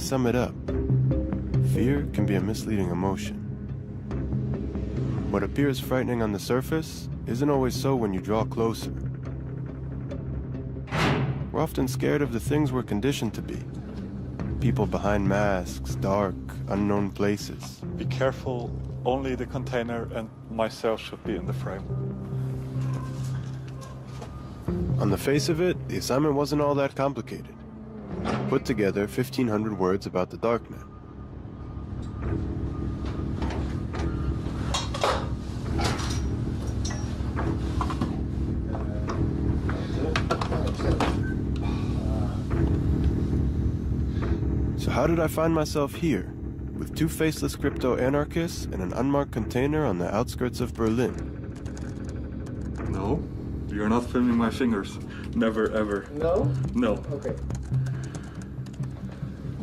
sum it up, fear can be a misleading emotion. What appears frightening on the surface isn't always so when you draw closer. We're often scared of the things we're conditioned to be. People behind masks, dark, unknown places. Be careful, only the container and myself should be in the frame. On the face of it, the assignment wasn't all that complicated. Put together 1,500 words about the darknet. So how did I find myself here, with two faceless crypto-anarchists in an unmarked container on the outskirts of Berlin? No, you're not filming my fingers. Never, ever. No? No. Okay.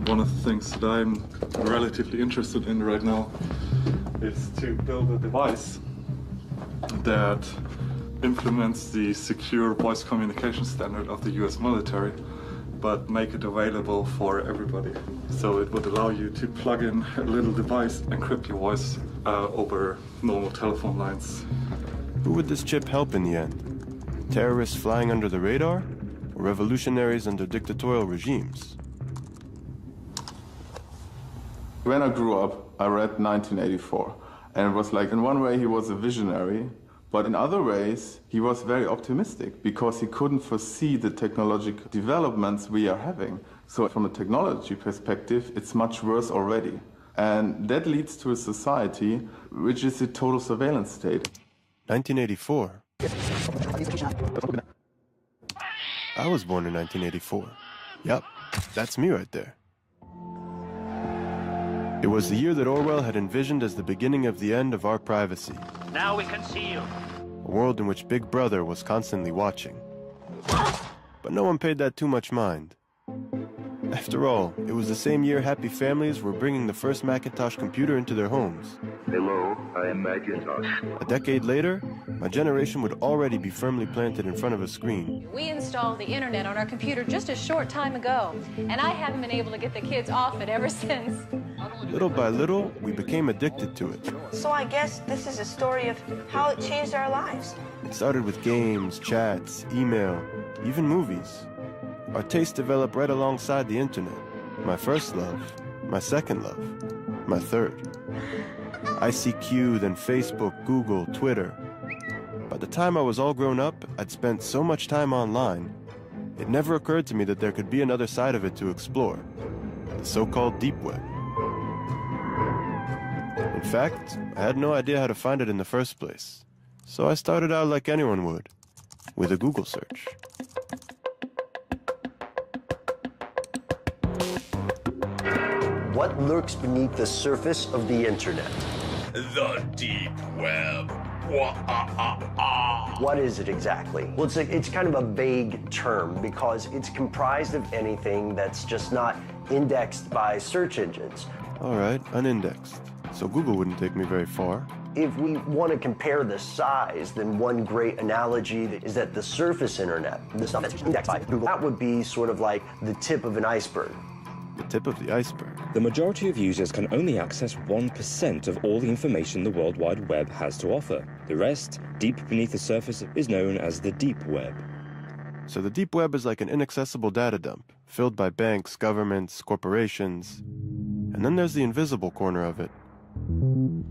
One of the things that I'm relatively interested in right now is to build a device that implements the secure voice communication standard of the US military, but make it available for everybody. So it would allow you to plug in a little device, encrypt your voice over normal telephone lines. Who would this chip help in the end? Terrorists flying under the radar? Or revolutionaries under dictatorial regimes? When I grew up, I read 1984. And it was like, in one way, he was a visionary, but in other ways, he was very optimistic because he couldn't foresee the technological developments we are having. So from a technology perspective, it's much worse already. And that leads to a society which is a total surveillance state. 1984. I was born in 1984. Yup, that's me right there. It was the year that Orwell had envisioned as the beginning of the end of our privacy. Now we can see you. A world in which Big Brother was constantly watching. But no one paid that too much mind. After all, it was the same year happy families were bringing the first Macintosh computer into their homes. Hello, I am Macintosh. A decade later, my generation would already be firmly planted in front of a screen. We installed the internet on our computer just a short time ago, and I haven't been able to get the kids off it ever since. Little by little, we became addicted to it. So I guess this is a story of how it changed our lives. It started with games, chats, email, even movies. Our tastes developed right alongside the internet. My first love, my second love, my third. ICQ, then Facebook, Google, Twitter. By the time I was all grown up, I'd spent so much time online, it never occurred to me that there could be another side of it to explore, the so-called deep web. In fact, I had no idea how to find it in the first place, so I started out like anyone would, with a Google search. What lurks beneath the surface of the internet? The deep web. What is it exactly? Well, it's kind of a vague term because it's comprised of anything that's just not indexed by search engines. All right, unindexed. So Google wouldn't take me very far. If we want to compare the size, then one great analogy is that the surface internet, the stuff that's indexed by Google, that would be sort of like the tip of an iceberg. The tip of the iceberg. The majority of users can only access 1% of all the information the World Wide Web has to offer. The rest, deep beneath the surface, is known as the deep web. So the deep web is like an inaccessible data dump, filled by banks, governments, corporations. And then there's the invisible corner of it.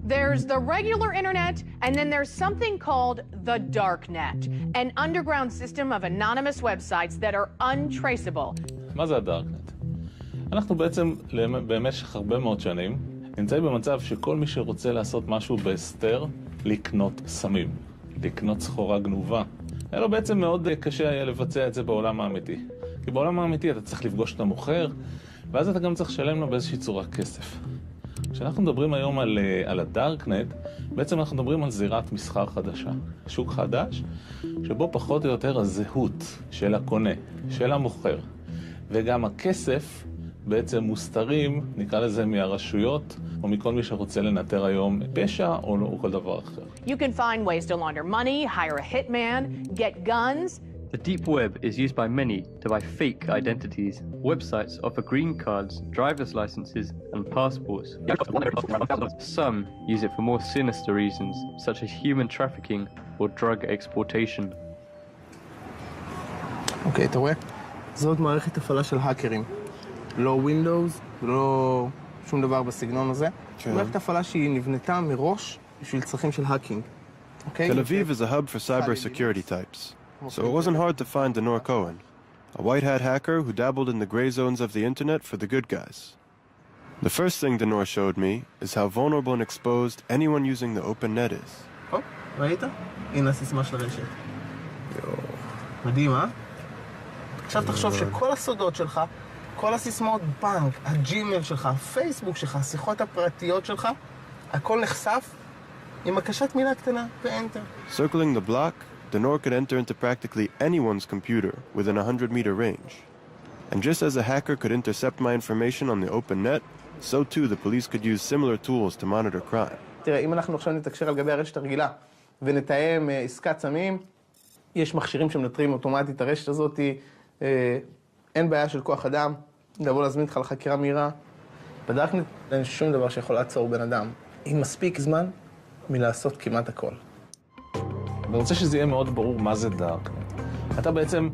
There's the regular internet, and then there's something called the darknet, an underground system of anonymous websites that are untraceable. מה זה הדארקנט? אנחנו בעצם במשך הרבה מאוד שנים נמצאים במצב שכל מי שרוצה לעשות משהו בהסתר, לקנות סמים, לקנות סחורה גנובה. היה לו בעצם מאוד קשה היה לבצע את זה בעולם האמיתי. כי בעולם האמיתי אתה צריך לפגוש את המוכר, ואז אתה גם צריך לשלם לו באיזושהי צורה כסף. כשאנחנו מדברים היום על הדארקנט, בעצם אנחנו מדברים על זירת מסחר חדשה. שוק חדש, שבו פחות או יותר הזהות של הקונה, של המוכר, וגם הכסף בעצם מוסתרים, נקרא לזה מהרשויות, או מכל מי שרוצה לנטר היום פשע או כל דבר אחר. You can find ways to launder money, hire a hitman, get guns, The deep web is used by many to buy fake identities. Websites offer green cards, driver's licenses, and passports. Some use it for more sinister reasons, such as human trafficking or drug exportation. אוקיי, אתה רואה? זאת מערכת הפעלה של האקרים. לא Windows, לא שום דבר בסגנון הזה. מערכת הפעלה שהיא נבנתה מראש בשביל צרכים של האקינג. Tel Aviv is a hub for cybersecurity types, so it wasn't hard to find Denor Cohen, a white hat hacker who dabbled in the gray zones of the internet for the good guys. The first thing Denor showed me is how vulnerable and exposed anyone using the open net is. ראית? הנה הסיסמה של הרשת. מדהים, אה? עכשיו תחשוב שכל הסודות שלך, כל הסיסמאות בנק, הג'ימייל שלך, הפייסבוק שלך, השיחות הפרטיות שלך, הכל נחשף עם הקשת מילה קטנה ואנטר. Circling the block, Denor could enter into practically anyone's computer within a 100-meter range. And just as a hacker could intercept my information on the open net, so too the police could use similar tools to monitor crime. תראה, אם אנחנו עכשיו נתקשר על גבי הרשת הרגילה ונתאם עסקת סמים, יש מכשירים שמנטרים אוטומטית הרשת הזאת, אין בעיה של כוח אדם, לבוא להזמין אותך לחקירה מהירה. בדארקנט אין שום דבר שיכול לעצור בן אדם. עם מספיק זמן מלעשות כמעט הכל. אני רוצה שזה יהיה מאוד ברור מה זה דארקנט. אתה בעצם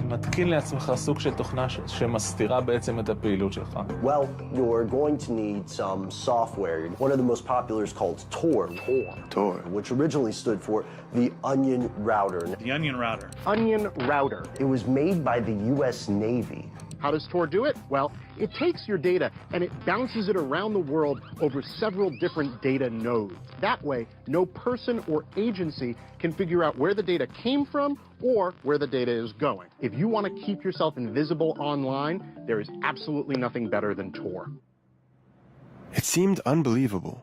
מתקין לעצמך סוג של תוכנה שמסתירה בעצם את הפעילות שלך. Well, you're going to need some software. One of the most popular is called Tor. Tor, which originally stood for the Onion Router. The Onion Router. Onion Router. It was made by the U.S. Navy. How does Tor do it? Well, it takes your data and it bounces it around the world over several different data nodes. That way, no person or agency can figure out where the data came from or where the data is going. If you want to keep yourself invisible online, there is absolutely nothing better than Tor. It seemed unbelievable.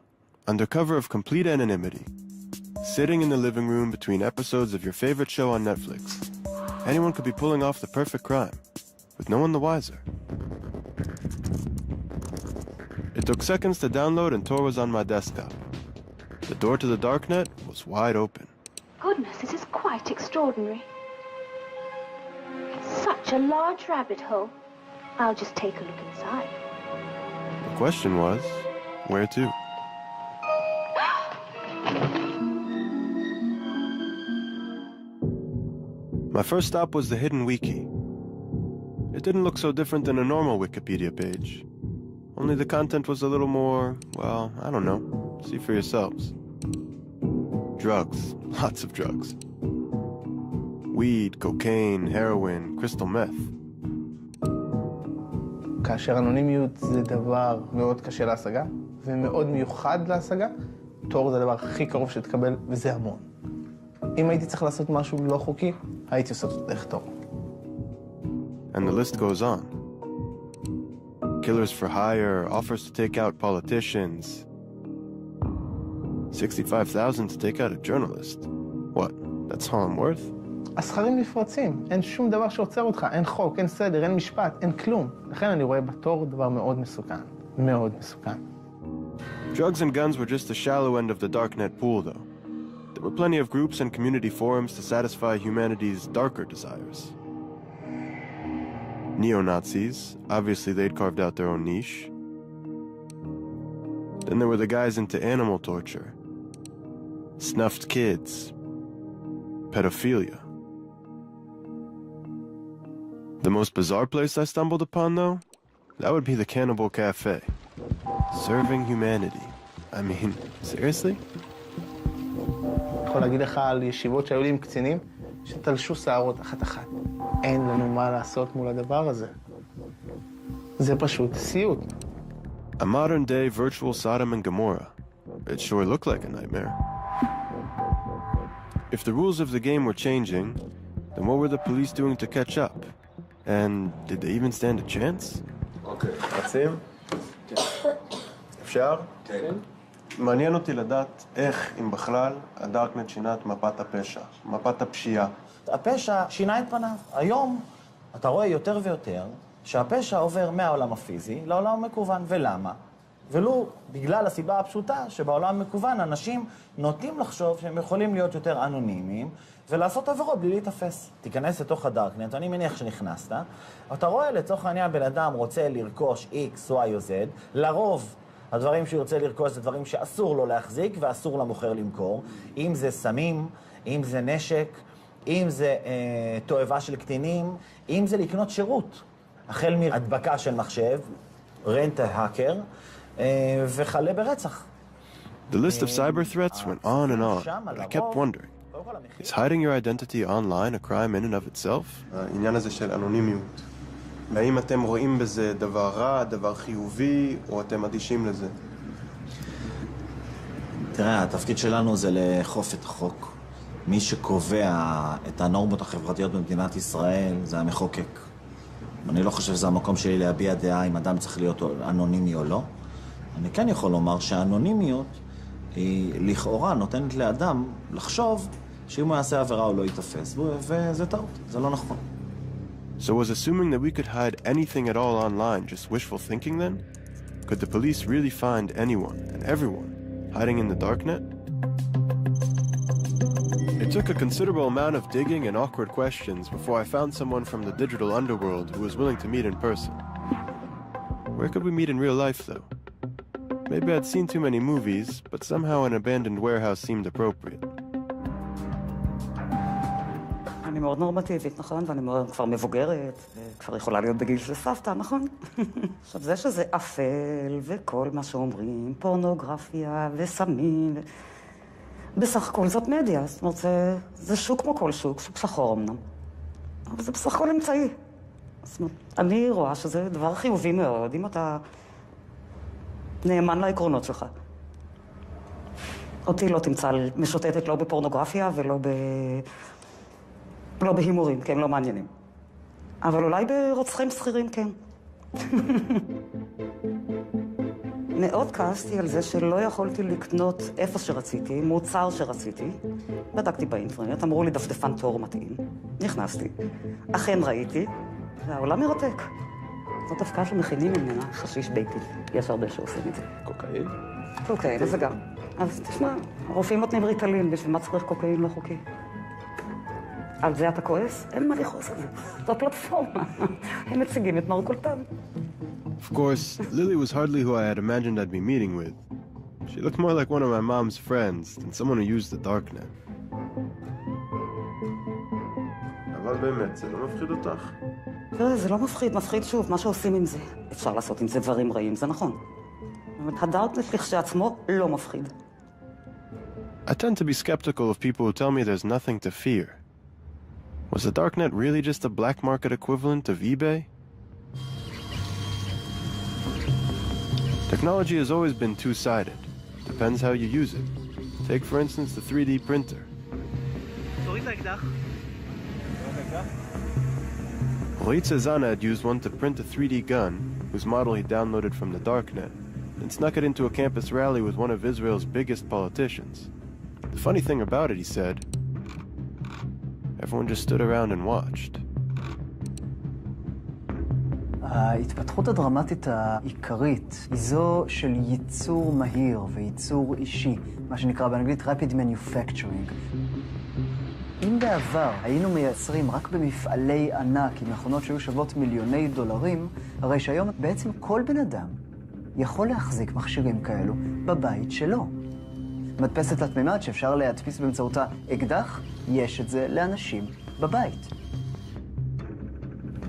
Under cover of complete anonymity, sitting in the living room between episodes of your favorite show on Netflix, anyone could be pulling off the perfect crime, with no one the wiser. It took seconds to download and Tor was on my desktop. The door to the darknet was wide open. Goodness, this is quite extraordinary. It's such a large rabbit hole. I'll just take a look inside. The question was, where to? My first stop was the hidden wiki. It didn't look so different than a normal Wikipedia page. Only the content was a little more, well, I don't know. See for yourselves. Drugs. Lots of drugs. Weed, cocaine, heroin, crystal meth. כאשר אנונימיות זה דבר מאוד קשה להשגה, ומאוד מיוחד להשגה, תור זה הדבר הכי קרוב שתקבל, וזה המון. אם הייתי צריך לעשות משהו לא חוקי, הייתי עושה את דרך תור. And the list goes on. Killers for hire, offers to take out politicians. $65,000 to take out a journalist. What? That's all I'm worth? הסכרים נפרצים. אין שום דבר שעוצר אותך. אין חוק, אין סדר, אין משפט, אין כלום. לכן אני רואה בתור דבר מאוד מסוכן. מאוד מסוכן. Drugs and guns were just the shallow end of the darknet pool, though. There were plenty of groups and community forums to satisfy humanity's darker desires. Neo-Nazis, obviously they'd carved out their own niche. Then there were the guys into animal torture, snuffed kids, pedophilia. The most bizarre place I stumbled upon, though, that would be the Cannibal Cafe. Serving humanity. I mean, seriously? אני יכול להגיד לך על ישיבות שהיו לי עם קצינים, שתלשו שערות אחת-אחת. אין לנו מה לעשות מול הדבר הזה. זה פשוט סיוט. A modern-day virtual Sodom and Gomorrah. It sure looked like a nightmare. If the rules of the game were changing, then what were the police doing to catch up? And did they even stand a chance? אוקיי, רצים? אפשר? כן. מעניין אותי לדעת איך, אם בכלל, הדארקנט שינה את מפת הפשע, מפת הפשיעה. הפשע שינה את פניו. היום אתה רואה יותר ויותר שהפשע עובר מהעולם הפיזי לעולם המקוון. ולמה? ולו בגלל הסיבה הפשוטה שבעולם המקוון אנשים נוטים לחשוב שהם יכולים להיות יותר אנונימיים ולעשות עבירות בלי להתאפס. תיכנס לתוך הדארקנט, אני מניח שנכנסת, אתה רואה לצורך העניין בן אדם רוצה לרכוש X, Y או Z, לרוב הדברים שהוא רוצה לרכוש זה דברים שאסור לו להחזיק ואסור למוכר למכור, אם זה סמים, אם זה נשק, אם זה תועבה של קטינים, אם זה לקנות שירות, החל מהדבקה של מחשב, רנט ההאקר, וכלה ברצח. The list of cyber threats went on and on, but I kept wondering, is hiding your identity online a crime in and of itself? העניין הזה של אנונימיות. האם אתם רואים בזה דבר רע, דבר חיובי, או אתם אדישים לזה? תראה, התפקיד שלנו זה לאכוף את החוק. מי שקובע את הנורמות החברתיות במדינת ישראל זה המחוקק. אני לא חושב שזה המקום שלי להביע דעה אם אדם צריך להיות אנונימי או לא. אני כן יכול לומר שהאנונימיות היא לכאורה נותנת לאדם לחשוב שאם הוא יעשה עבירה הוא לא יתפס, וזה טעות, זה לא נכון. So was assuming that we could hide anything at all online just wishful thinking then? Could the police really find anyone and everyone hiding in the darknet? It took a considerable amount of digging and awkward questions before I found someone from the digital underworld who was willing to meet in person. Where could we meet in real life, though? Maybe I'd seen too many movies, but somehow an abandoned warehouse seemed appropriate. אני מאוד נורמטיבית, נכון? ואני מאוד כבר מבוגרת, וכבר יכולה להיות בגיל של סבתא, נכון? עכשיו, זה שזה אפל וכל מה שאומרים, פורנוגרפיה וסמים, בסך הכל זאת מדיה, זאת אומרת, זה שוק כמו כל שוק, שוק שחור אמנם. אבל זה בסך הכל אמצעי. זאת אומרת, אני רואה שזה דבר חיובי מאוד, אם אתה נאמן לעקרונות שלך. אותי לא תמצא משוטטת לא בפורנוגרפיה ולא לא בהימורים, כן, לא מעניינים. אבל אולי ברוצחים שכירים, כן. מאוד כעסתי על זה שלא יכולתי לקנות איפה שרציתי, מוצר שרציתי. בדקתי באינטרנט, אמרו לי דפדפן תור מתאים. נכנסתי. אכן ראיתי, והעולם מרתק. זאת דווקא שמכינים ממנה חשיש ביתי. יש הרבה שעושים את זה. קוקאין? קוקאין, זה גם. אז תשמע, הרופאים נותנים ריטלין, בשביל מה צריך קוקאין לא חוקי? על זה אתה כועס? אין מה לכעוס על זה. זו פלטפורמה. הם מציגים את מרכולתם. Of course, Lily was hardly who I had imagined I'd be meeting with. She looked more like one of my mom's friends than someone who used the darknet. אבל באמת, זה לא מפחיד אותך? זה לא מפחיד, מפחיד שוב, מה שעושים עם זה. אפשר לעשות עם זה דברים רעים, זה נכון. אבל הדארקנט לכשעצמו לא מפחיד. I tend to be skeptical of people who tell me there's nothing to fear. Was the darknet really just a black market equivalent of eBay? Technology has always been two-sided. Depends how you use it. Take, for instance, the 3D printer. Rohit Zana had used one to print a 3D gun, whose model he downloaded from the darknet, and snuck it into a campus rally with one of Israel's biggest politicians. The funny thing about it, he said, everyone just stood around and watched. ההתפתחות הדרמטית העיקרית היא זו של ייצור מהיר וייצור אישי, מה שנקרא באנגלית Rapid Manufacturing. אם בעבר היינו מייצרים רק במפעלי ענק עם מכונות שהיו שוות מיליוני דולרים, הרי שהיום בעצם כל בן אדם יכול להחזיק מכשירים כאלו בבית שלו. מדפסת התמימד שאפשר להדפיס באמצעותה אקדח, יש את זה לאנשים בבית.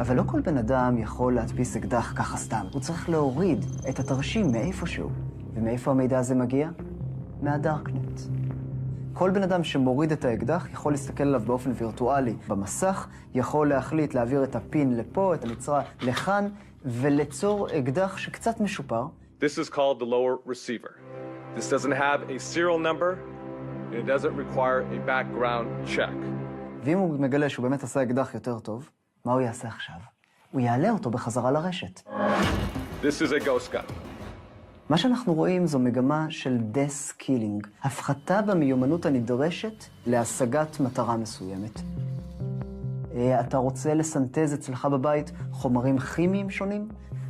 אבל לא כל בן אדם יכול להדפיס אקדח ככה סתם. הוא צריך להוריד את התרשים מאיפשהו. ומאיפה המידע הזה מגיע? מהדארקנט. כל בן אדם שמוריד את האקדח יכול להסתכל עליו באופן וירטואלי במסך, יכול להחליט להעביר את הפין לפה, את המצרה לכאן, וליצור אקדח שקצת משופר. This is called the lower receiver. This doesn't have a serial number, and it doesn't require a background check. ואם הוא מגלה שהוא באמת עשה אקדח יותר טוב, מה הוא יעשה עכשיו? הוא יעלה אותו בחזרה לרשת. This is a ghost gun. מה שאנחנו רואים זו מגמה של דסקילינג, הפחתה במיומנות הנדרשת להשגת מטרה מסוימת. אתה רוצה לסנטז אצלך בבית חומרים כימיים שונים?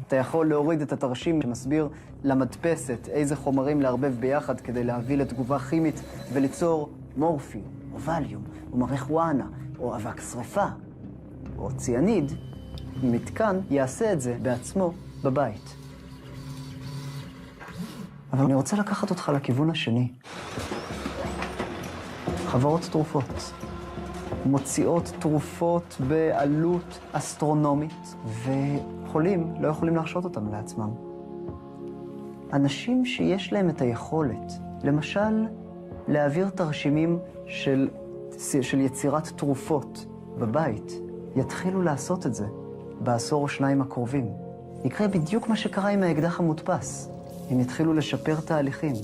אתה יכול להוריד את התרשים שמסביר למדפסת איזה חומרים לערבב ביחד כדי להביא לתגובה כימית וליצור מורפין, או ווליום, או מריחואנה, או אבק שריפה, או ציאניד. מתקן יעשה את זה בעצמו בבית. אבל אני רוצה לקחת אותך לכיוון השני. חברות תרופות מוציאות תרופות בעלות אסטרונומית, וחולים לא יכולים להרשות אותם לעצמם. אנשים שיש להם את היכולת, למשל, להעביר תרשימים של יצירת תרופות בבית, יתחילו לעשות את זה בעשור או שניים הקרובים. יקרה בדיוק מה שקרה עם האקדח המודפס. הם יתחילו לשפר תהליכים.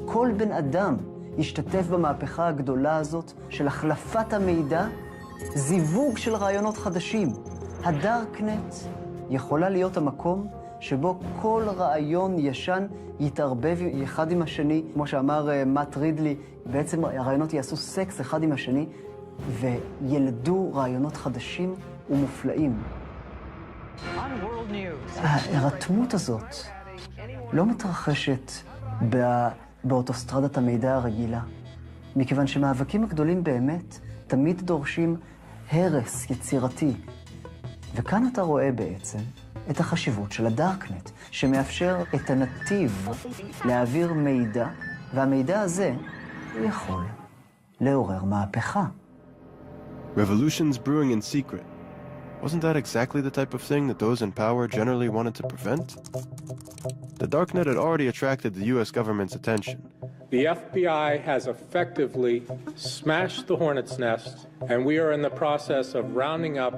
כל בן אדם ישתתף במהפכה הגדולה הזאת של החלפת המידע, זיווג של רעיונות חדשים. הדארקנט יכולה להיות המקום שבו כל רעיון ישן יתערבב אחד עם השני, כמו שאמר מאט רידלי, בעצם הרעיונות יעשו סקס אחד עם השני, וילדו רעיונות חדשים ומופלאים. ההירתמות הזאת לא מתרחשת באוטוסטרדת המידע הרגילה, מכיוון שמאבקים הגדולים באמת תמיד דורשים הרס יצירתי. וכאן אתה רואה בעצם את החשיבות של הדארקנט, שמאפשר את הנתיב להעביר מידע, והמידע הזה יכול לעורר מהפכה. Revolutions brewing in secret. Wasn't that exactly the type of thing that those in power generally wanted to prevent? The darknet had already attracted the US government's attention. The FBI has effectively smashed the hornet's nest, and we are in the process of rounding up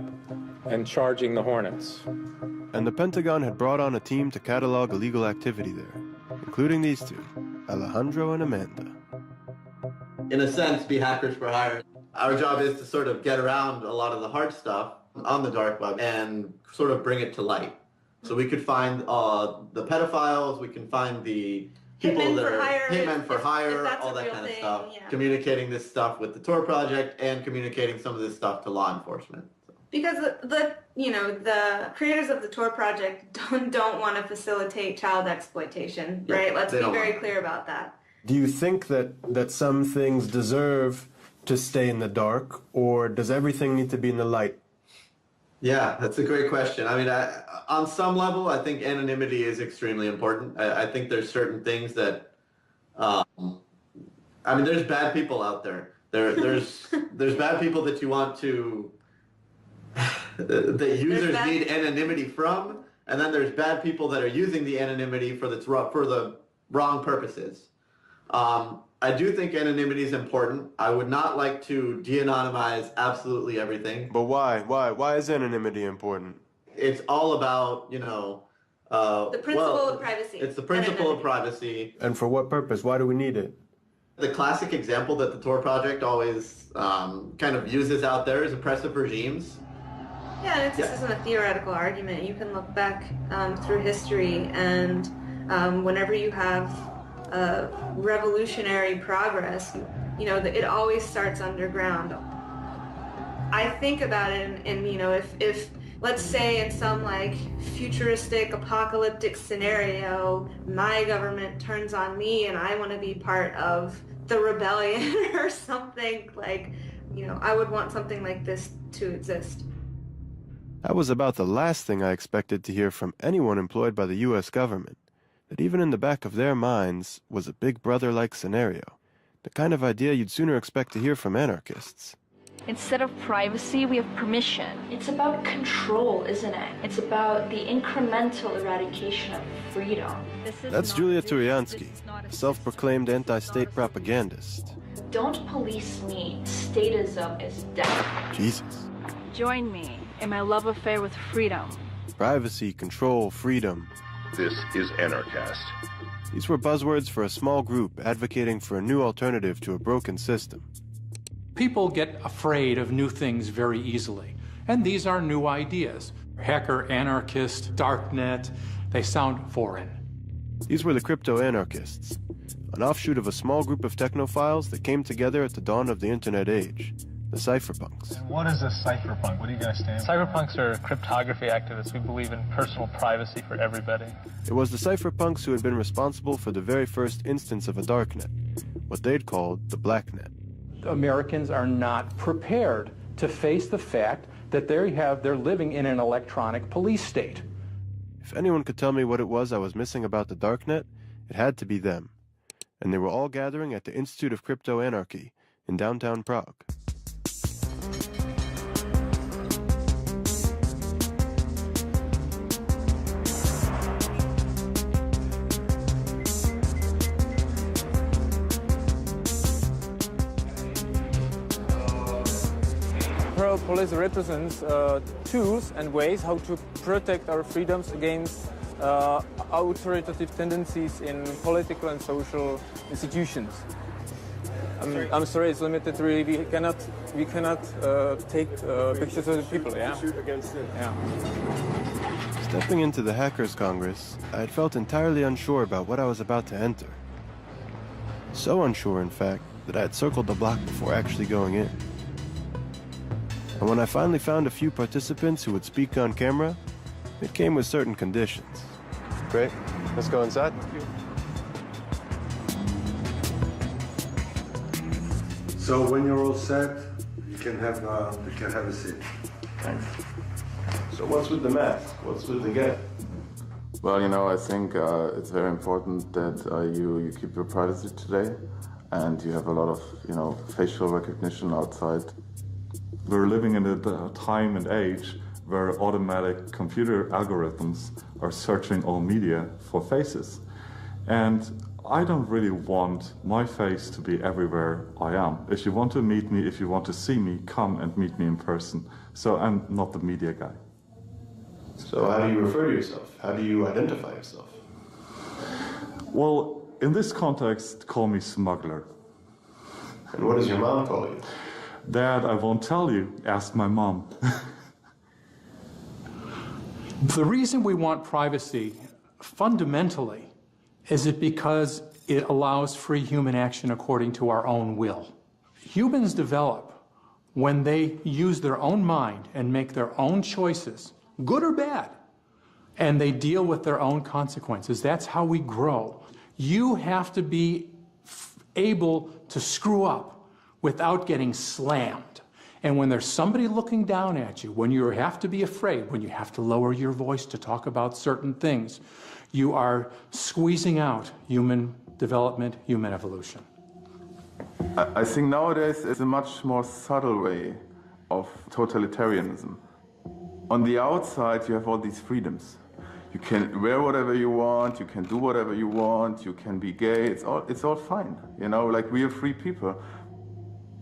and charging the hornets. And the Pentagon had brought on a team to catalog illegal activity there, including these two, Alejandro and Amanda. In a sense, be hackers for hire. Our job is to sort of get around a lot of the hard stuff on the dark web and sort of bring it to light. So we could find the pedophiles, we can find the people that are hitmen for hire, all that kind of stuff. Yeah. Communicating this stuff with the Tor project and communicating some of this stuff to law enforcement. Because the creators of the Tor project don't want to facilitate child exploitation, right? Let's be very clear about that. Do you think that some things deserve to stay in the dark, or does everything need to be in the light? Yeah, that's a great question. I mean, on some level, I think anonymity is extremely important. I think there's certain things that, I mean, there's bad people out there. There's bad people that you want to, that users need anonymity from, and then there's bad people that are using the anonymity for the wrong purposes. I do think anonymity is important. I would not like to de-anonymize absolutely everything. But why? Why is anonymity important? It's all about, the principle of privacy. It's the principle of privacy. And for what purpose? Why do we need it? The classic example that the Tor project always kind of uses out there is oppressive regimes. Yeah, and this isn't a theoretical argument. You can look back through history, and whenever you have revolutionary progress, it always starts underground. I think about it in if let's say in some like futuristic apocalyptic scenario, my government turns on me and I want to be part of the rebellion or something, like, I would want something like this to exist. That was about the last thing I expected to hear from anyone employed by the US government. That even in the back of their minds was a big brother-like scenario, the kind of idea you'd sooner expect to hear from anarchists. Instead of privacy, we have permission. It's about control, isn't it? It's about the incremental eradication of freedom. That's Julia Turiansky, a self-proclaimed anti-state propagandist. Don't police me. Statism is death. Jesus. Join me in my love affair with freedom. Privacy, control, freedom. This is Anarchast. These were buzzwords for a small group advocating for a new alternative to a broken system. People get afraid of new things very easily, and these are new ideas. Hacker, anarchist, darknet, they sound foreign. These were the crypto-anarchists, an offshoot of a small group of technophiles that came together at the dawn of the internet age, the cypherpunks. What is a cypherpunk? What do you guys stand for? Cypherpunks are cryptography activists. We believe in personal privacy for everybody. It was the cypherpunks who had been responsible for the very first instance of a darknet, what they'd called the blacknet. Americans are not prepared to face the fact that they're living in an electronic police state. If anyone could tell me what it was I was missing about the darknet, it had to be them. And they were all gathering at the Institute of Crypto Anarchy in downtown Prague. Police represents tools and ways how to protect our freedoms against authoritative tendencies in political and social institutions. I'm sorry, it's limited. Really, we cannot take pictures of the people. Yeah. Shoot against it. Yeah. Stepping into the Hackers Congress, I had felt entirely unsure about what I was about to enter. So unsure, in fact, that I had circled the block before actually going in. And when I finally found a few participants who would speak on camera, it came with certain conditions. Great. Let's go inside. So when you're all set, you can have a seat. Thanks. So what's with the mask? What's with the gap? Well, I think it's very important that you keep your privacy today, and you have a lot of, facial recognition outside. We're living in a time and age where automatic computer algorithms are searching all media for faces. And I don't really want my face to be everywhere I am. If you want to meet me, if you want to see me, come and meet me in person. So I'm not the media guy. So how do you refer to yourself? How do you identify yourself? Well, in this context, call me smuggler. And what does your mom call you? Dad, I won't tell you. Ask my mom. The reason we want privacy, fundamentally, is it because it allows free human action according to our own will. Humans develop when they use their own mind and make their own choices, good or bad, and they deal with their own consequences. That's how we grow. You have to be able to screw up without getting slammed. And when there's somebody looking down at you, when you have to be afraid, when you have to lower your voice to talk about certain things, you are squeezing out human development, human evolution. I think nowadays it's a much more subtle way of totalitarianism. On the outside, you have all these freedoms. You can wear whatever you want, you can do whatever you want, you can be gay, it's all fine. Like we are free people.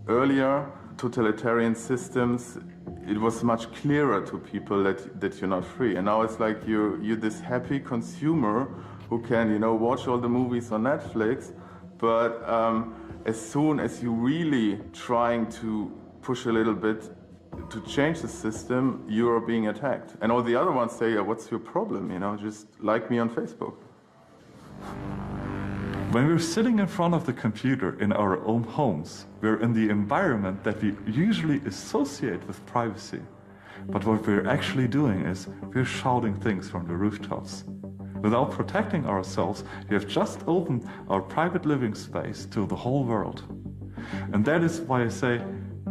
Earlier, totalitarian systems, it was much clearer to people that you're not free. And now it's like you're this happy consumer who can, watch all the movies on Netflix, but as soon as you really trying to push a little bit to change the system, you are being attacked. And all the other ones say, yeah, what's your problem? Just like me on Facebook. When we're sitting in front of the computer in our own homes, we're in the environment that we usually associate with privacy. But what we're actually doing is we're shouting things from the rooftops. Without protecting ourselves, we have just opened our private living space to the whole world. And that is why I say,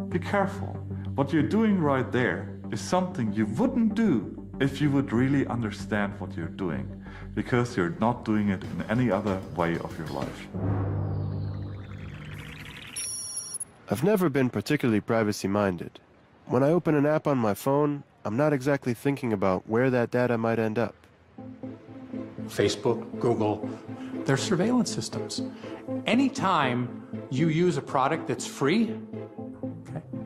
be careful. What you're doing right there is something you wouldn't do if you would really understand what you're doing, because you're not doing it in any other way of your life. I've never been particularly privacy-minded. When I open an app on my phone, I'm not exactly thinking about where that data might end up. Facebook, Google, they're surveillance systems. Anytime you use a product that's free,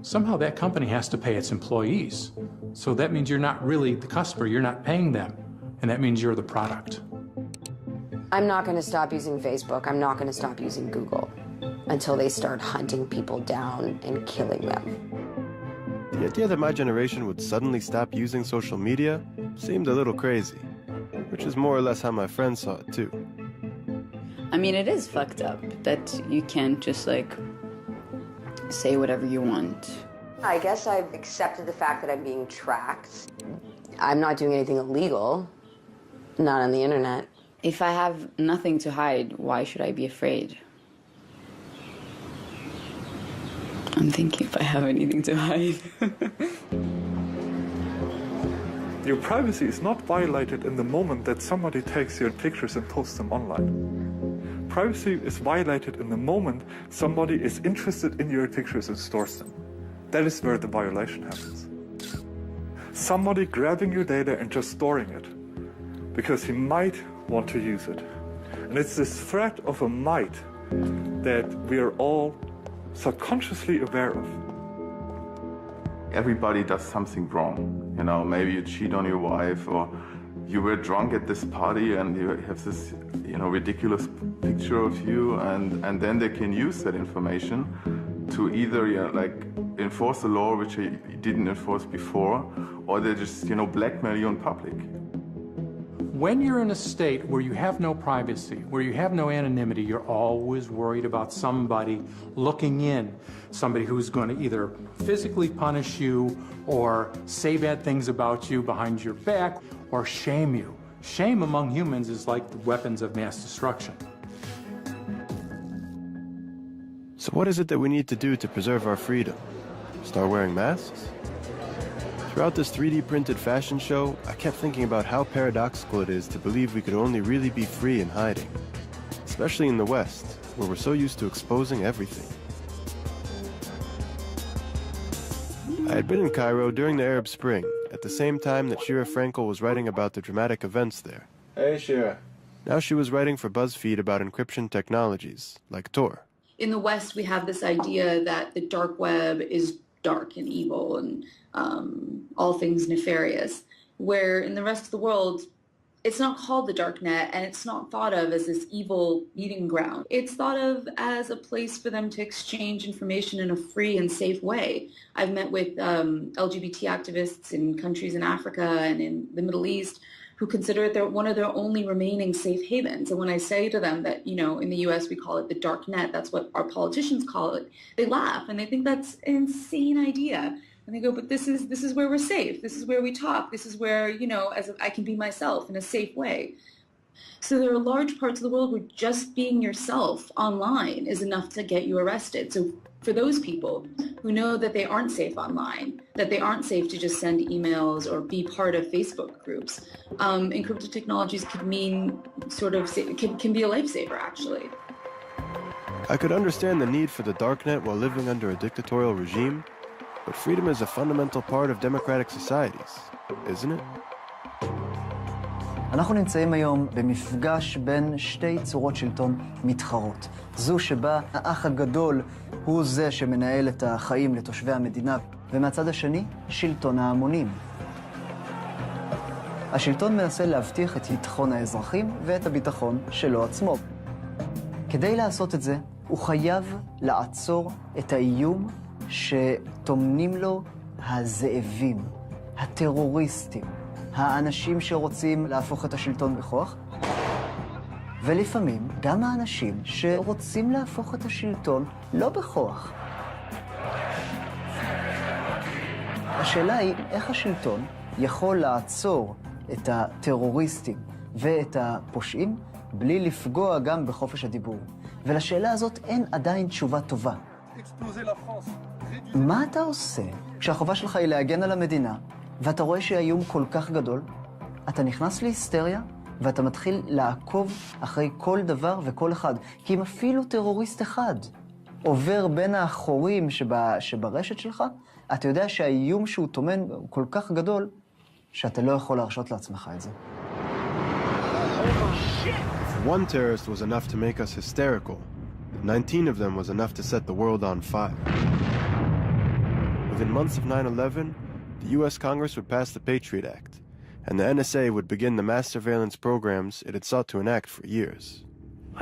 somehow that company has to pay its employees. So that means you're not really the customer, you're not paying them, and that means you're the product. I'm not going to stop using Facebook, I'm not going to stop using Google until they start hunting people down and killing them. The idea that my generation would suddenly stop using social media seemed a little crazy, which is more or less how my friends saw it too. I mean, it is fucked up that you can't just say whatever you want I guess I've accepted the fact that I'm being tracked. I'm not doing anything illegal, not on the internet. If I have nothing to hide, why should I be afraid? I'm thinking if I have anything to hide. Your privacy is not violated in the moment that somebody takes your pictures and posts them online. Privacy is violated in the moment somebody is interested in your pictures and stores them. That is where the violation happens. Somebody grabbing your data and just storing it because he might want to use it. And it's this threat of a might that we are all subconsciously aware of. Everybody does something wrong. You know, maybe you cheat on your wife, or you were drunk at this party and you have this, ridiculous picture of you, and then they can use that information to either, enforce a law which they didn't enforce before, or they just, blackmail you in public. When you're in a state where you have no privacy, where you have no anonymity, you're always worried about somebody looking in, somebody who's going to either physically punish you or say bad things about you behind your back or shame you. Shame among humans is like the weapons of mass destruction. So what is it that we need to do to preserve our freedom? Start wearing masks? Throughout this 3D printed fashion show, I kept thinking about how paradoxical it is to believe we could only really be free in hiding, especially in the West, where we're so used to exposing everything. I had been in Cairo during the Arab Spring, at the same time that Shira Frankel was writing about the dramatic events there. Hey, Shira. Now she was writing for BuzzFeed about encryption technologies, like Tor. In the West, we have this idea that the dark web is dark and evil and all things nefarious, where in the rest of the world, it's not called the dark net and it's not thought of as this evil meeting ground. It's thought of as a place for them to exchange information in a free and safe way. I've met with LGBT activists in countries in Africa and in the Middle East who consider it one of their only remaining safe havens. And when I say to them that, in the US we call it the dark net, that's what our politicians call it, they laugh and they think that's an insane idea. And they go, but this is where we're safe. This is where we talk. This is where, I can be myself in a safe way. So there are large parts of the world where just being yourself online is enough to get you arrested. So for those people who know that they aren't safe online, that they aren't safe to just send emails or be part of Facebook groups, encrypted technologies could mean can be a lifesaver, actually. I could understand the need for the darknet while living under a dictatorial regime, but freedom is a fundamental part of democratic societies, isn't it? אנחנו נמצאים היום במפגש בין שתי צורות שלטון מתחרות. זו שבה האח הגדול הוא זה שמנהל את החיים לתושבי המדינה, ומהצד השני, שלטון ההמונים. השלטון מנסה להבטיח את ביטחון האזרחים ואת הביטחון שלו עצמו. כדי לעשות את זה, הוא חייב לעצור את האיום שטומנים לו הזאבים, הטרוריסטים, האנשים שרוצים להפוך את השלטון בכוח, ולפעמים גם האנשים שרוצים להפוך את השלטון לא בכוח. השאלה היא איך השלטון יכול לעצור את הטרוריסטים ואת הפושעים בלי לפגוע גם בחופש הדיבור. ולשאלה הזאת אין עדיין תשובה טובה. מה אתה עושה כשהחובה שלך היא להגן על המדינה, ואתה רואה שהאיום כל כך גדול, אתה נכנס להיסטריה, ואתה מתחיל לעקוב אחרי כל דבר וכל אחד. כי אם אפילו טרוריסט אחד עובר בין האחורים שברשת שלך, אתה יודע שהאיום שהוא טומן הוא כל כך גדול, שאתה לא יכול להרשות לעצמך את זה. One terrorist was enough to make us hysterical. 19 of them was enough to set the world on fire. Within months of 9/11, the U.S. Congress would pass the Patriot Act, and the NSA would begin the mass surveillance programs it had sought to enact for years.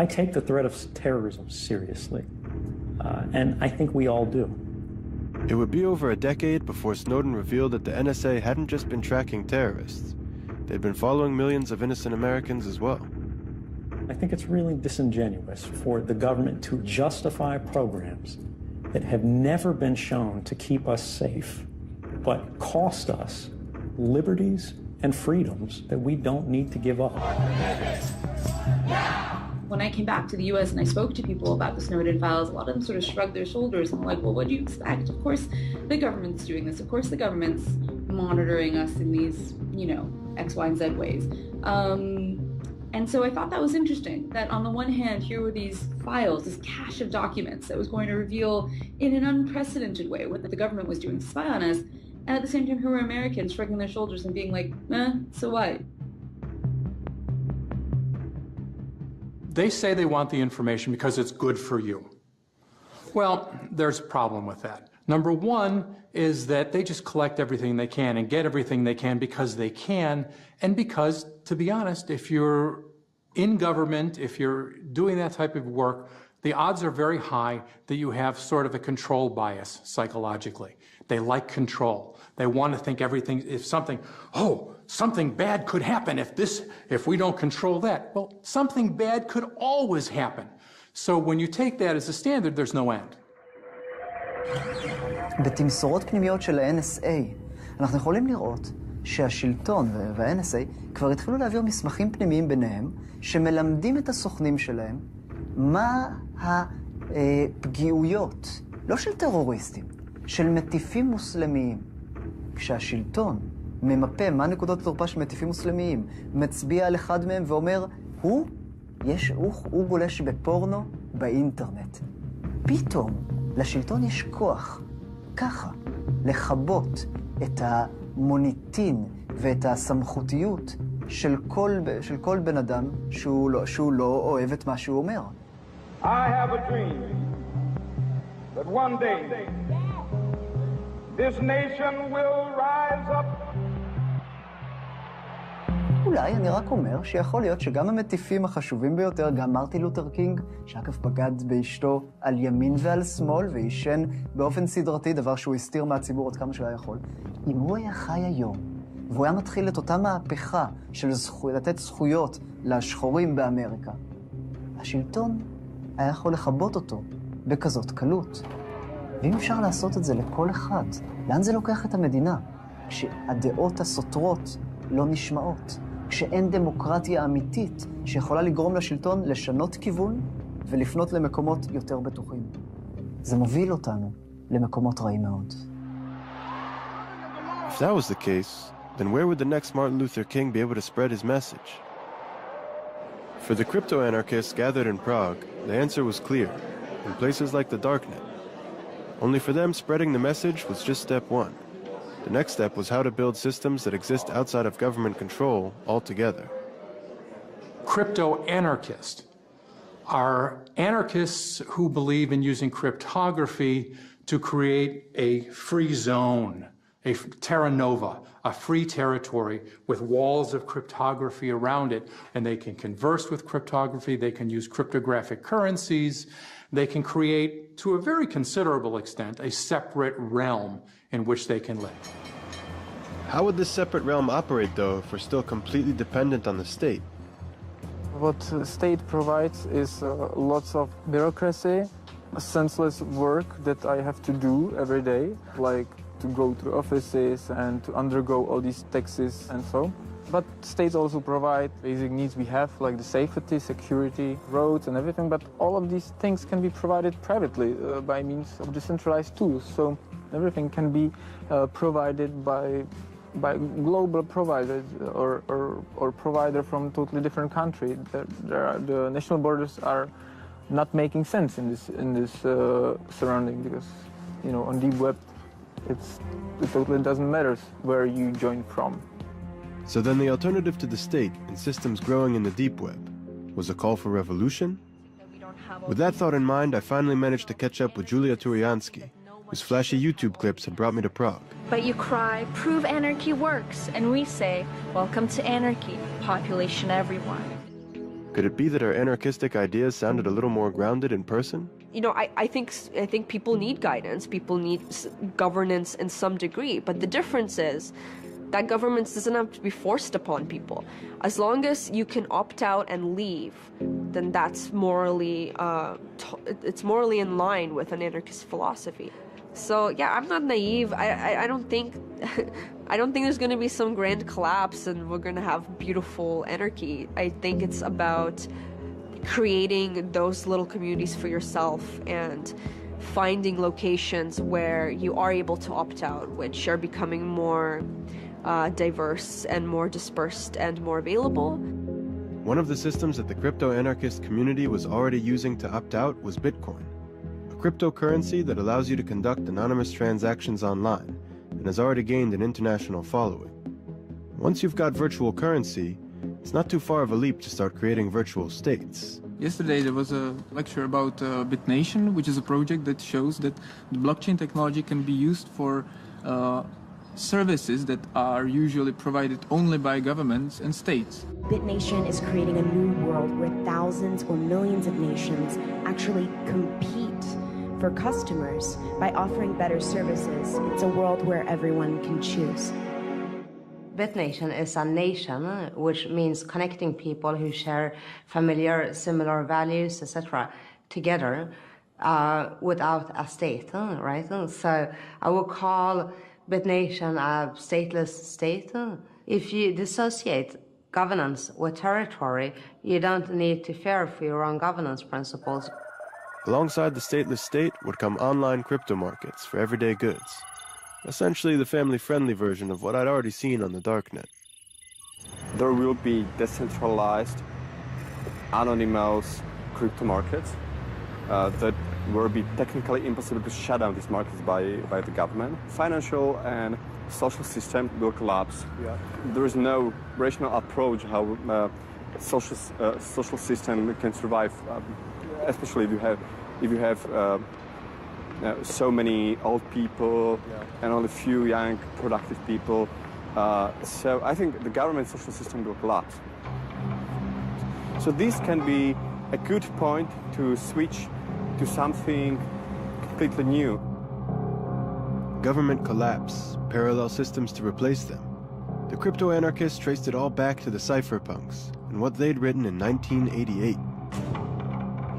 I take the threat of terrorism seriously, and I think we all do. It would be over a decade before Snowden revealed that the NSA hadn't just been tracking terrorists. They'd been following millions of innocent Americans as well. I think it's really disingenuous for the government to justify programs that have never been shown to keep us safe, but cost us liberties and freedoms that we don't need to give up. When I came back to the US and I spoke to people about the Snowden files, a lot of them sort of shrugged their shoulders and were like, well, what do you expect? Of course the government's doing this. Of course the government's monitoring us in these, X, Y, and Z ways. And so I thought that was interesting, that on the one hand, here were these files, this cache of documents that was going to reveal in an unprecedented way what the government was doing to spy on us. And at the same time, here were Americans shrugging their shoulders and being like, so what? They say they want the information because it's good for you. Well, there's a problem with that. Number one is that they just collect everything they can and get everything they can because they can, and because, to be honest, if you're in government, if you're doing that type of work, the odds are very high that you have sort of a control bias psychologically. They like control. They want to think everything, if something bad could happen if we don't control that. Well, something bad could always happen. So when you take that as a standard, there's no end. בתמסורות פנימיות של ה-NSA, אנחנו יכולים לראות שהשלטון וה-NSA כבר התחילו להעביר מסמכים פנימיים ביניהם, שמלמדים את הסוכנים שלהם מה הפגיעויות, לא של טרוריסטים, של מטיפים מוסלמיים. כשהשלטון ממפה מה נקודות התורפה של מטיפים מוסלמיים, מצביע על אחד מהם ואומר, הוא גולש בפורנו באינטרנט. פתאום לשלטון יש כוח, ככה, לכבות את המוניטין ואת הסמכותיות של כל בן אדם שהוא לא אוהב את מה שהוא אומר. I have a dream that one day this nation will rise up. אולי אני רק אומר שיכול להיות שגם המטיפים החשובים ביותר, גם מרטין לותר קינג, שאגב בגד באשתו על ימין ועל שמאל ועישן באופן סדרתי, דבר שהוא הסתיר מהציבור עוד כמה שהיה יכול, אם הוא היה חי היום, והוא היה מתחיל את אותה מהפכה של לתת זכויות לשחורים באמריקה, השלטון היה יכול לכבות אותו בכזאת קלות. ואם אפשר לעשות את זה לכל אחד, לאן זה לוקח את המדינה? כשהדעות הסותרות לא נשמעות. כשאין דמוקרטיה אמיתית שיכולה לגרום לשלטון לשנות כיוון ולפנות למקומות יותר בטוחים. זה מוביל אותנו למקומות רעים מאוד. If that was the case, then where would the next Martin Luther King be able to spread his message? For the crypto-anarchists gathered in Prague, the answer was clear, in places like the Darknet. Only for them, spreading the message was just step one. The next step was how to build systems that exist outside of government control altogether. Crypto-anarchists are anarchists who believe in using cryptography to create a free zone, a terra nova, a free territory with walls of cryptography around it, and they can converse with cryptography, they can use cryptographic currencies, they can create, to a very considerable extent, a separate realm in which they can live. How would this separate realm operate, though, if we're still completely dependent on the state? What the state provides is lots of bureaucracy, senseless work that I have to do every day, like to go to offices and to undergo all these taxes and so. But states also provide basic needs we have, like the safety, security, roads and everything, but all of these things can be provided privately by means of decentralized tools. So everything can be provided by global providers or provider from totally different country. The national borders are not making sense in this surrounding, because on deep web it totally doesn't matter where you join from. So then the alternative to the state and systems growing in the deep web was a call for revolution? With that thought in mind, I finally managed to catch up with Julia Turiansky, whose flashy YouTube clips had brought me to Prague. But you cry, prove anarchy works, and we say, welcome to anarchy, population everyone. Could it be that our anarchistic ideas sounded a little more grounded in person? I think people need guidance, people need governance in some degree, but the difference is That governance doesn't have to be forced upon people. As long as you can opt out and leave, then that's morally, it's morally in line with an anarchist philosophy. So yeah, I'm not naive. I don't think, I don't think there's going to be some grand collapse and we're going to have beautiful anarchy. I think it's about creating those little communities for yourself and finding locations where you are able to opt out, which are becoming more diverse and more dispersed and more available. One of the systems that the crypto-anarchist community was already using to opt out was Bitcoin, a cryptocurrency that allows you to conduct anonymous transactions online and has already gained an international following. Once you've got virtual currency, it's not too far of a leap to start creating virtual states. Yesterday there was a lecture about BitNation, which is a project that shows that the blockchain technology can be used for services that are usually provided only by governments and states. BitNation is creating a new world where thousands or millions of nations actually compete for customers by offering better services. It's a world where everyone can choose. BitNation is a nation, which means connecting people who share familiar, similar values, etc., together without a state, right? So I would call BitNation a stateless state. If you dissociate governance with territory, you don't need to fear for your own governance principles. Alongside the stateless state would come online crypto markets for everyday goods. Essentially the family-friendly version of what I'd already seen on the darknet. There will be decentralized, anonymous crypto markets that will be technically impossible to shut down these markets by the government. Financial and social system will collapse. Yeah. There is no rational approach how social system can survive, especially if you have so many old people and only few young, productive people. So I think the government social system will collapse. So this can be a good point to switch to something completely new. Government collapse, parallel systems to replace them. The crypto-anarchists traced it all back to the cypherpunks and what they'd written in 1988.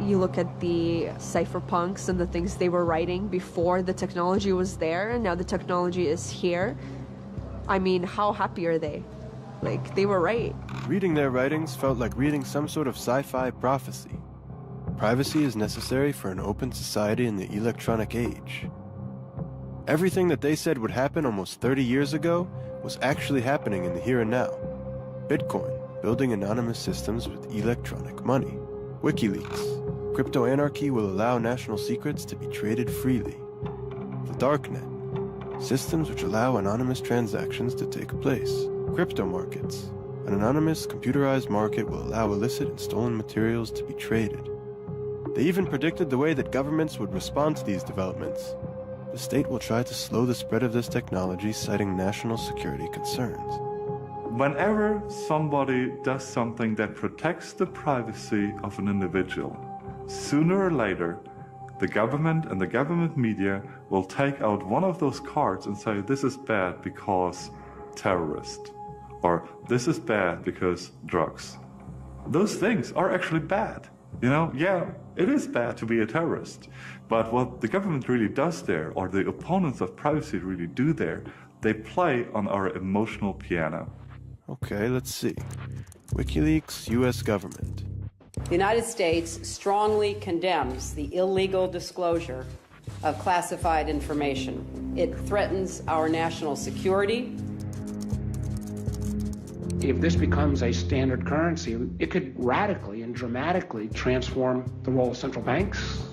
You look at the cypherpunks and the things they were writing before the technology was there, and now the technology is here. I mean, how happy are they? Like, they were right. Reading their writings felt like reading some sort of sci-fi prophecy. Privacy is necessary for an open society in the electronic age. Everything that they said would happen almost 30 years ago was actually happening in the here and now. Bitcoin, building anonymous systems with electronic money. WikiLeaks, crypto-anarchy will allow national secrets to be traded freely. The darknet, systems which allow anonymous transactions to take place. Crypto markets, an anonymous computerized market will allow illicit and stolen materials to be traded. They even predicted the way that governments would respond to these developments. The state will try to slow the spread of this technology, citing national security concerns. Whenever somebody does something that protects the privacy of an individual, sooner or later, the government and the government media will take out one of those cards and say, this is bad because terrorist, or this is bad because drugs. Those things are actually bad. You know, yeah, it is bad to be a terrorist, but what the government really does there, or the opponents of privacy really do there, they play on our emotional piano. Okay, let's see. WikiLeaks, U.S. government. The United States strongly condemns the illegal disclosure of classified information. It threatens our national security. If this becomes a standard currency, it could radically and dramatically transform the role of central banks.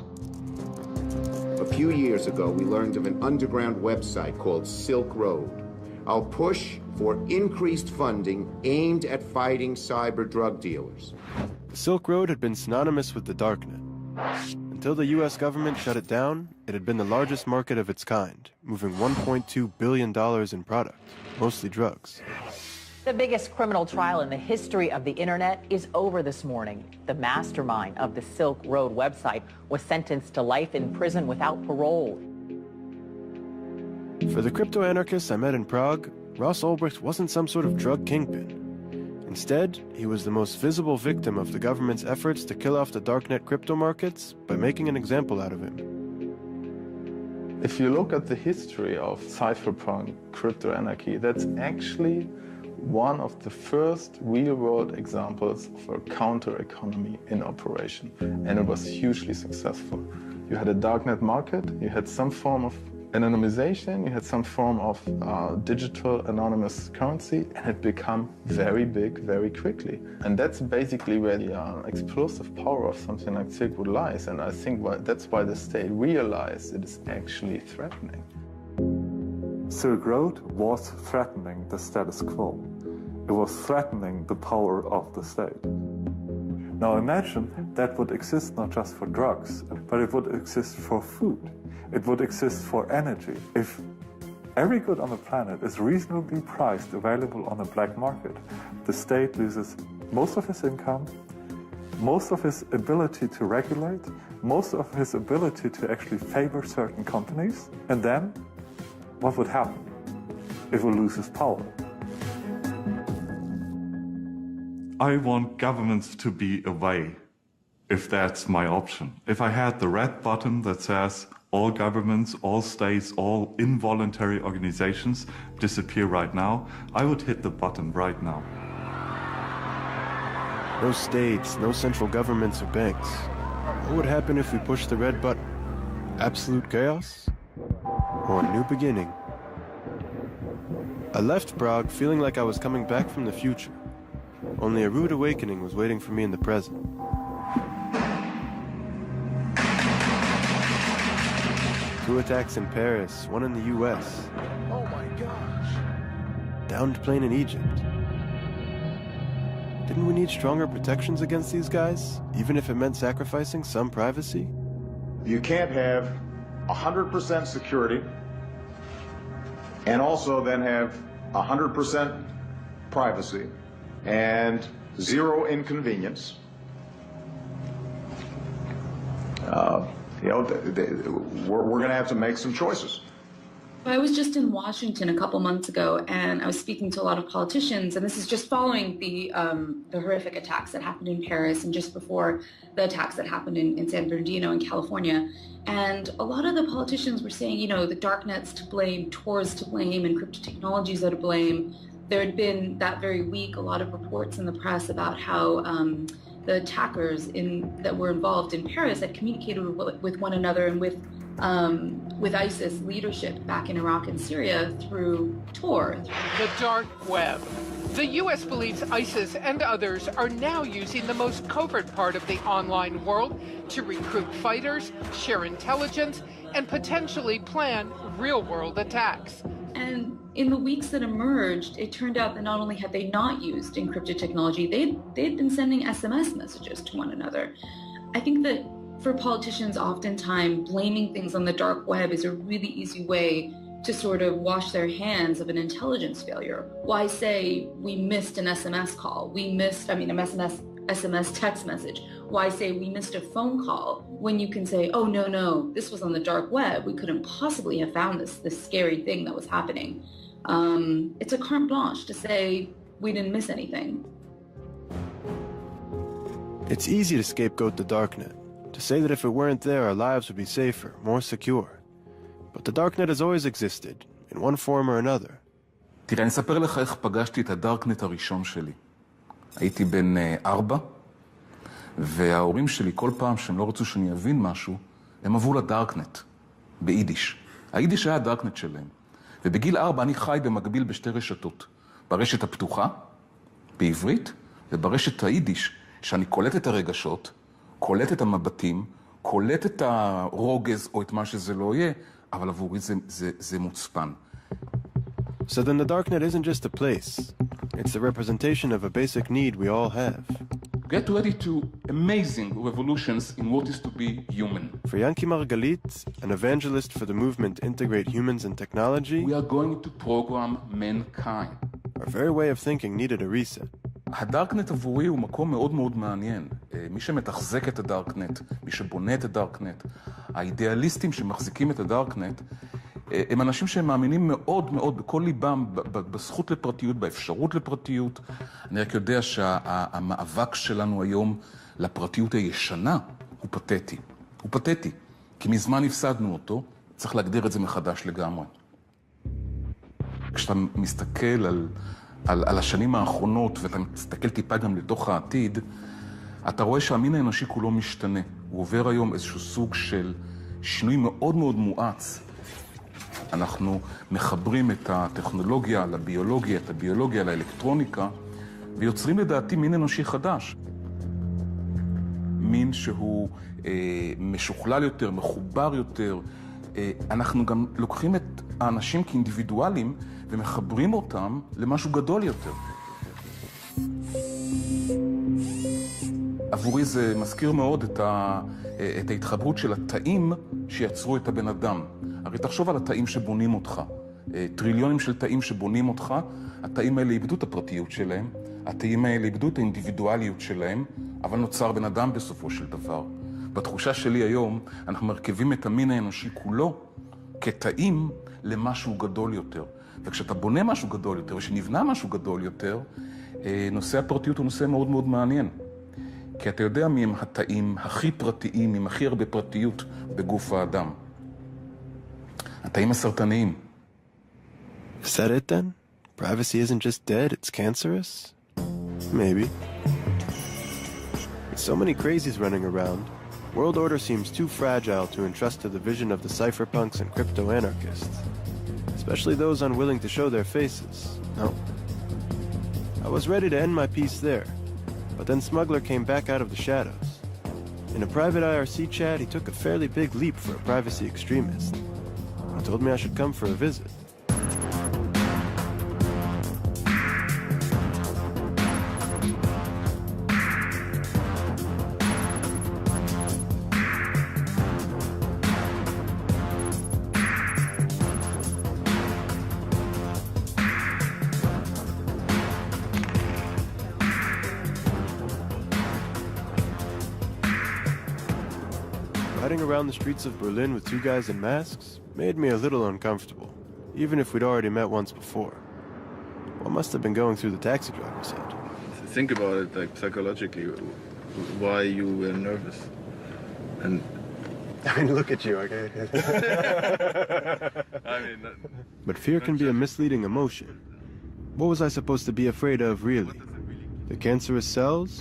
A few years ago, we learned of an underground website called Silk Road. Our push for increased funding aimed at fighting cyber drug dealers. The Silk Road had been synonymous with the darknet. Until the U.S. government shut it down, it had been the largest market of its kind, moving $1.2 billion in product, mostly drugs. The biggest criminal trial in the history of the internet is over this morning. The mastermind of the Silk Road website was sentenced to life in prison without parole. For the crypto-anarchists I met in Prague, Ross Ulbricht wasn't some sort of drug kingpin. Instead, he was the most visible victim of the government's efforts to kill off the darknet crypto markets by making an example out of him. If you look at the history of cypherpunk crypto anarchy, that's actually one of the first real-world examples of a counter-economy in operation, and it was hugely successful. You had a darknet market, you had some form of anonymization, you had some form of digital anonymous currency, and it became very big very quickly. And that's basically where the explosive power of something like Silk Road lies, and I think that's why the state realized it is actually threatening. Silk Road was threatening the status quo. It was threatening the power of the state. Now imagine that would exist not just for drugs, but it would exist for food. It would exist for energy. If every good on the planet is reasonably priced, available on the black market, the state loses most of his income, most of his ability to regulate, most of his ability to actually favor certain companies, and then what would happen? It will lose its power. I want governments to be away, if that's my option. If I had the red button that says all governments, all states, all involuntary organizations disappear right now, I would hit the button right now. No states, no central governments or banks. What would happen if we pushed the red button? Absolute chaos? Or a new beginning? I left Prague feeling like I was coming back from the future. Only a rude awakening was waiting for me in the present. Two attacks in Paris, one in the US. Oh my gosh. Downed plane in Egypt. Didn't we need stronger protections against these guys, even if it meant sacrificing some privacy? You can't have 100% security and also then have 100% privacy and zero inconvenience. We're going to have to make some choices. I was just in Washington a couple months ago, and I was speaking to a lot of politicians, and this is just following the horrific attacks that happened in Paris and just before the attacks that happened in San Bernardino in California. And a lot of the politicians were saying, you know, the darknet's to blame, Tor's to blame, and crypto technologies are to blame. There had been that very week a lot of reports in the press about how the attackers that were involved in Paris had communicated with one another and with ISIS leadership back in Iraq and Syria through Tor. The dark web. The U.S. believes ISIS and others are now using the most covert part of the online world to recruit fighters, share intelligence, and potentially plan real-world attacks. And in the weeks that emerged, it turned out that not only had they not used encrypted technology, they'd been sending SMS messages to one another. I think that for politicians, oftentimes blaming things on the dark web is a really easy way to sort of wash their hands of an intelligence failure. Why say we missed an SMS call? SMS text message. Why say we missed a phone call when you can say, oh, no, this was on the dark web. We couldn't possibly have found this scary thing that was happening. It's a carte blanche to say we didn't miss anything. It's easy to scapegoat the darknet, to say that if it weren't there, our lives would be safer, more secure. But the darknet has always existed, in one form or another. תראה, אני אספר לך איך פגשתי את הדארקנט הראשון שלי. הייתי בן 4, וההורים שלי כל פעם שהם לא רצו שאני אבין משהו, הם עברו לדארקנט, ביידיש. היידיש היה הדארקנט שלהם. ובגיל 4 אני חי במקביל בשתי רשתות. ברשת הפתוחה, בעברית, וברשת היידיש, שאני קולט את הרגשות, קולט את המבטים, קולט את הרוגז או את מה שזה לא יהיה, אבל עבורי זה מוצפן. So then the darknet isn't just a place. It's the representation of a basic need we all have. Get ready to amazing revolutions in what is to be human. For Yanki Margalit, an evangelist for the movement Integrate Humans and Technology, we are going to program mankind. Our very way of thinking needed a reset. הדארקנט עבורי הוא מקום מאוד מאוד מעניין. מי שמתחזק את הדארקנט, מי שבונה את הדארקנט, האידיאליסטים שמחזיקים את הדארקנט, הם אנשים שהם מאמינים מאוד מאוד בכל ליבם בזכות לפרטיות, באפשרות לפרטיות. אני רק יודע שהמאבק שלנו היום לפרטיות הישנה הוא פתטי. הוא פתטי, כי מזמן הפסדנו אותו, צריך להגדיר את זה מחדש לגמרי. כשאתה מסתכל על השנים האחרונות, ואתה מסתכל טיפה גם לתוך העתיד, אתה רואה שהמין האנושי כולו משתנה. הוא עובר היום איזשהו סוג של שינוי מאוד מאוד מואץ. אנחנו מחברים את הטכנולוגיה לביולוגיה, את הביולוגיה לאלקטרוניקה, ויוצרים לדעתי מין אנושי חדש. מין שהוא משוכלל יותר, מחובר יותר. אנחנו גם לוקחים את האנשים כאינדיבידואלים ומחברים אותם למשהו גדול יותר. עבורי זה מזכיר מאוד את ההתחברות של התאים שיצרו את הבן אדם. הרי תחשוב על התאים שבונים אותך. טריליונים של תאים שבונים אותך, התאים האלה איבדו את הפרטיות שלהם, התאים האלה איבדו את האינדיבידואליות שלהם, אבל נוצר בן אדם בסופו של דבר. בתחושה שלי היום, אנחנו מרכיבים את המין האנושי כולו כתאים למשהו גדול יותר. וכשאתה בונה משהו גדול יותר, ושנבנה משהו גדול יותר, נושא הפרטיות הוא נושא מאוד מאוד מעניין. כי אתה יודע מי הם התאים הכי פרטיים, עם הכי הרבה פרטיות בגוף האדם. התאים הסרטניים. Is that it then? Privacy isn't just dead, it's cancerous? Maybe. With so many crazies running around, world order seems too fragile to entrust to the vision of the cypherpunks and crypto-anarchists, especially those unwilling to show their faces. No. I was ready to end my piece there, but then Smuggler came back out of the shadows. In a private IRC chat, he took a fairly big leap for a privacy extremist. He told me I should come for a visit. Riding around the streets of Berlin with two guys in masks made me a little uncomfortable, even if we'd already met once before. What must have been going through the taxi driver's head? Think about it, like psychologically, why you were nervous. And I mean, look at you, okay? But fear can be a misleading emotion. What was I supposed to be afraid of, really? The cancerous cells?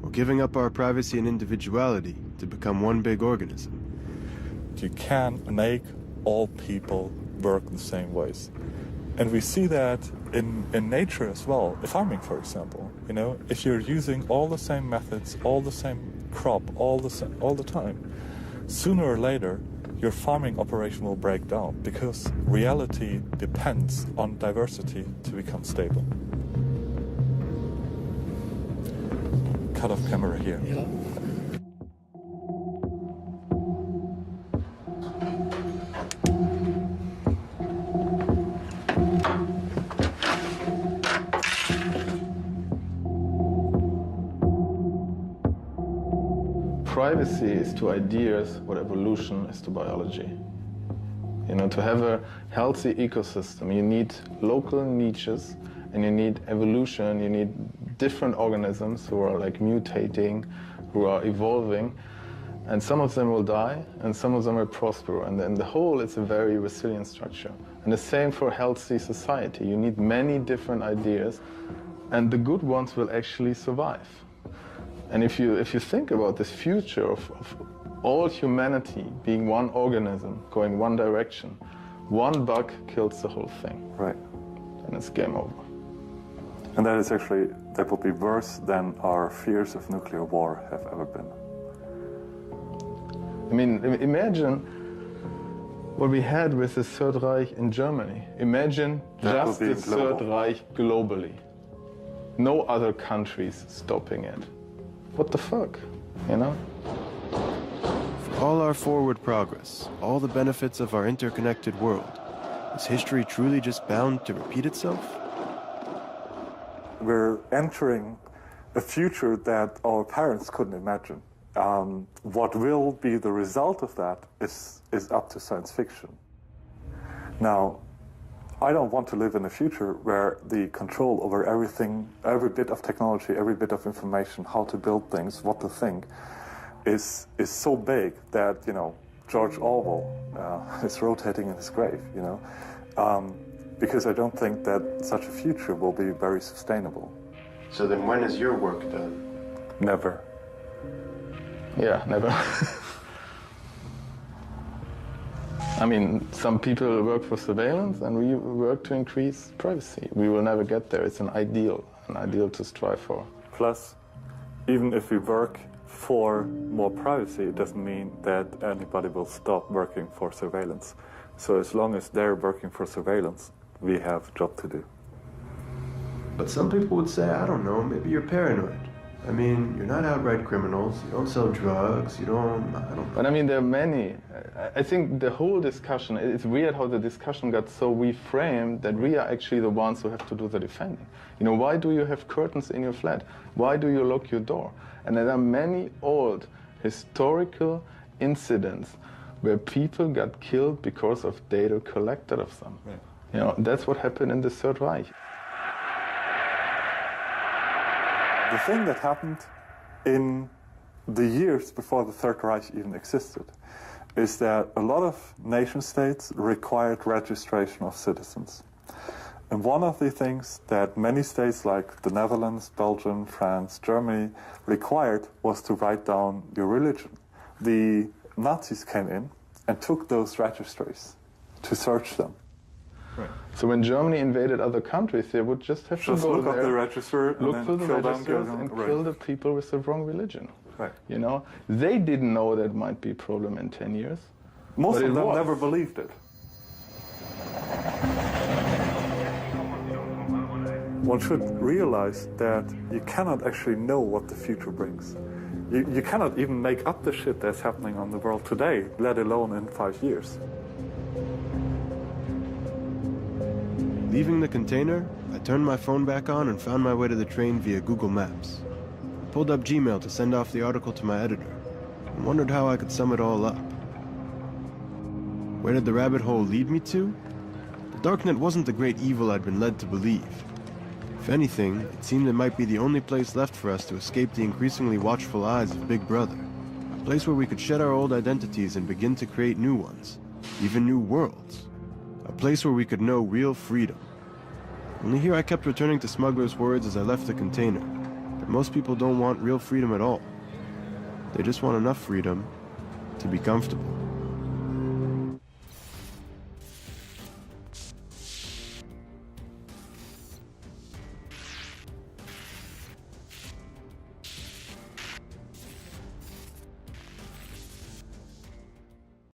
Or giving up our privacy and individuality to become one big organism? You can't make all people work the same ways. And we see that in nature as well. Farming, for example, you know, if you're using all the same methods, all the same crop, all the time, sooner or later, your farming operation will break down because reality depends on diversity to become stable. Cut off camera here. Yeah. privacy is to ideas what evolution is to biology. You know, to have a healthy ecosystem, you need local niches and you need evolution, you need different organisms who are like mutating, who are evolving, and some of them will die and some of them will prosper. And in the whole, it's a very resilient structure. And the same for a healthy society. You need many different ideas and the good ones will actually survive. And if you think about this future of all humanity being one organism, going one direction, one bug kills the whole thing. Right. And it's game over. And that would be worse than our fears of nuclear war have ever been. I mean, imagine what we had with the Third Reich in Germany. Imagine just the Third Reich globally. No other countries stopping it. What the fuck, you know? For all our forward progress, all the benefits of our interconnected world, is history truly just bound to repeat itself? We're entering a future that our parents couldn't imagine. What will be the result of that is up to science fiction. Now, I don't want to live in a future where the control over everything, every bit of technology, every bit of information, how to build things, what to think, is so big that, you know, George Orwell is rotating in his grave, you know, because I don't think that such a future will be very sustainable. So then when is your work done? Never. Yeah, never. I mean, some people work for surveillance and we work to increase privacy. We will never get there. It's an ideal to strive for. Plus, even if we work for more privacy, it doesn't mean that anybody will stop working for surveillance. So as long as they're working for surveillance, we have a job to do. But some people would say, I don't know, maybe you're paranoid. I mean, you're not outright criminals, you don't sell drugs, you don't, I don't know. But I mean, there are many. I think the whole discussion, it's weird how the discussion got so reframed that we are actually the ones who have to do the defending. You know, why do you have curtains in your flat? Why do you lock your door? And there are many old historical incidents where people got killed because of data collected of them. Right. You know, that's what happened in the Third Reich. The thing that happened in the years before the Third Reich even existed is that a lot of nation states required registration of citizens. And one of the things that many states like the Netherlands, Belgium, France, Germany required was to write down your religion. The Nazis came in and took those registries to search them. Right. So when Germany invaded other countries, they would just have to go look there, up the register, look through the registers and right. kill the people with the wrong religion. Right. You know, they didn't know that might be a problem in 10 years. Most of them never believed it. One should realize that you cannot actually know what the future brings. You cannot even make up the shit that's happening on the world today, let alone in 5 years. Leaving the container, I turned my phone back on and found my way to the train via Google Maps. I pulled up Gmail to send off the article to my editor and wondered how I could sum it all up. Where did the rabbit hole lead me to? The darknet wasn't the great evil I'd been led to believe. If anything, it seemed it might be the only place left for us to escape the increasingly watchful eyes of Big Brother. A place where we could shed our old identities and begin to create new ones, even new worlds. A place where we could know real freedom. Only here I kept returning to Smuggler's words as I left the container, that most people don't want real freedom at all. They just want enough freedom to be comfortable.